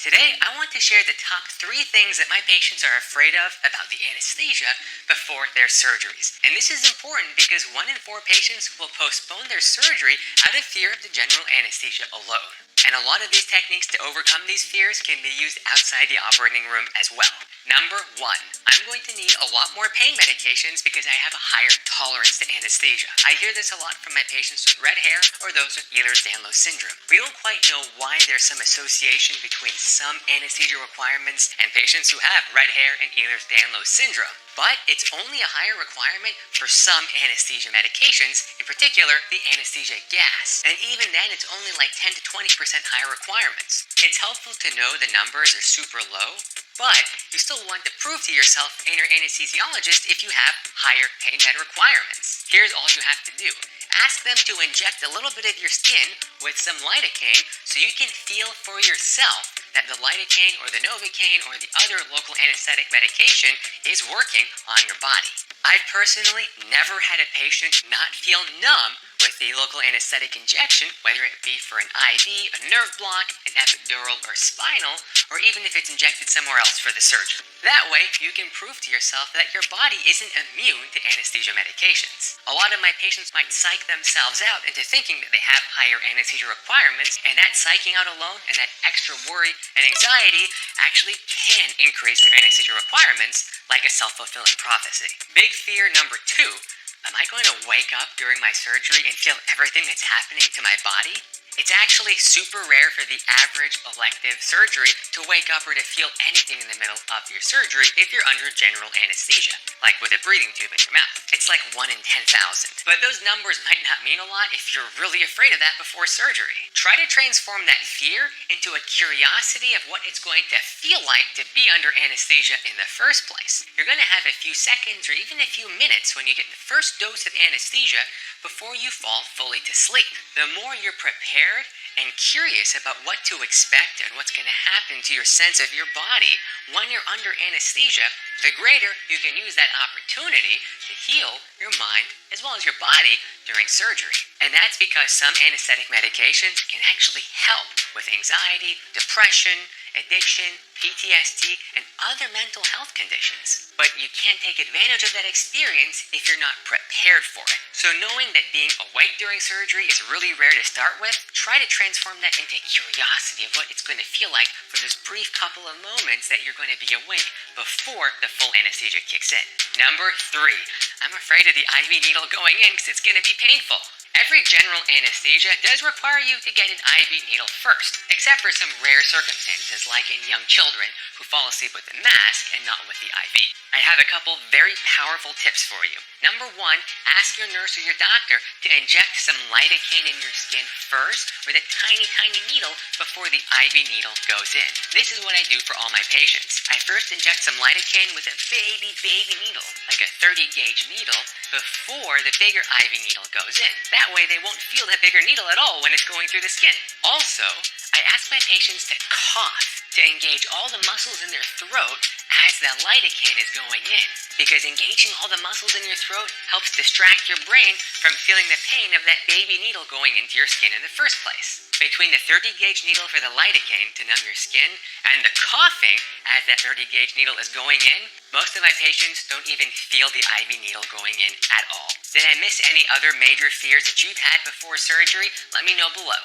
Today, I want to share the top 3 things that my patients are afraid of about the anesthesia before their surgeries. And this is important because 1 in 4 patients will postpone their surgery out of fear of the general anesthesia alone. And a lot of these techniques to overcome these fears can be used outside the operating room as well. Number 1, I'm going to need a lot more pain medications because I have a higher tolerance to anesthesia. I hear this a lot from my patients with red hair or those with Ehlers-Danlos syndrome. We don't quite know why there's some association between some anesthesia requirements and patients who have red hair and Ehlers-Danlos syndrome. But it's only a higher requirement for some anesthesia medications, in particular the anesthesia gas. And even then, it's only like 10 to 20% higher requirements. It's helpful to know the numbers are super low, but you still want to prove to yourself and your anesthesiologist if you have higher pain med requirements. Here's all you have to do. Ask them to inject a little bit of your skin with some lidocaine so you can feel for yourself that the lidocaine or the Novocaine or the other local anesthetic medication is working on your body. I've personally never had a patient not feel numb with the local anesthetic injection, whether it be for an IV, a nerve block, an epidural, or spinal, or even if it's injected somewhere else for the surgery. That way, you can prove to yourself that your body isn't immune to anesthesia medications. A lot of my patients might psych themselves out into thinking that they have higher anesthesia requirements, and that psyching out alone and that extra worry and anxiety actually can increase their anesthesia requirements, like a self-fulfilling prophecy. Big fear number 2, am I going to wake up during my surgery and feel everything that's happening to my body? It's actually super rare for the average elective surgery to wake up or to feel anything in the middle of your surgery if you're under general anesthesia, like with a breathing tube in your mouth. It's like 1 in 10,000. But those numbers might not mean a lot if you're really afraid of that before surgery. Try to transform that fear into a curiosity of what it's going to feel like to be under anesthesia in the first place. You're going to have a few seconds or even a few minutes when you get the first dose of anesthesia before you fall fully to sleep. The more you're prepared and curious about what to expect and what's going to happen to your sense of your body when you're under anesthesia, the greater you can use that opportunity to heal your mind as well as your body during surgery. And that's because some anesthetic medications can actually help with anxiety, depression, addiction, PTSD, and other mental health conditions. But you can't take advantage of that experience if you're not prepared for it. So knowing that being awake during surgery is really rare to start with, try to transform that into curiosity of what it's going to feel like for this brief couple of moments that you're going to be awake before the full anesthesia kicks in. Number 3, I'm afraid of the IV needle going in because it's going to be painful. Every general anesthesia does require you to get an IV needle first, except for some rare circumstances like in young children who fall asleep with the mask and not with the IV. I have a couple very powerful tips for you. Number 1, ask your nurse or your doctor to inject some lidocaine in your skin first with a tiny needle before the IV needle goes in. This is what I do for all my patients. I first inject some lidocaine with a baby needle, like a 30 gauge needle, before the bigger IV needle goes in. That way they won't feel the bigger needle at all when it's going through the skin. Also, I ask my patients to cough to engage all the muscles in their throat as the lidocaine is going in, because engaging all the muscles in your throat helps distract your brain from feeling the pain of that baby needle going into your skin in the first place. Between the 30 gauge needle for the lidocaine to numb your skin and the coughing as that 30 gauge needle is going in, most of my patients don't even feel the IV needle going in at all. Did I miss any other major fears that you've had before surgery? Let me know below.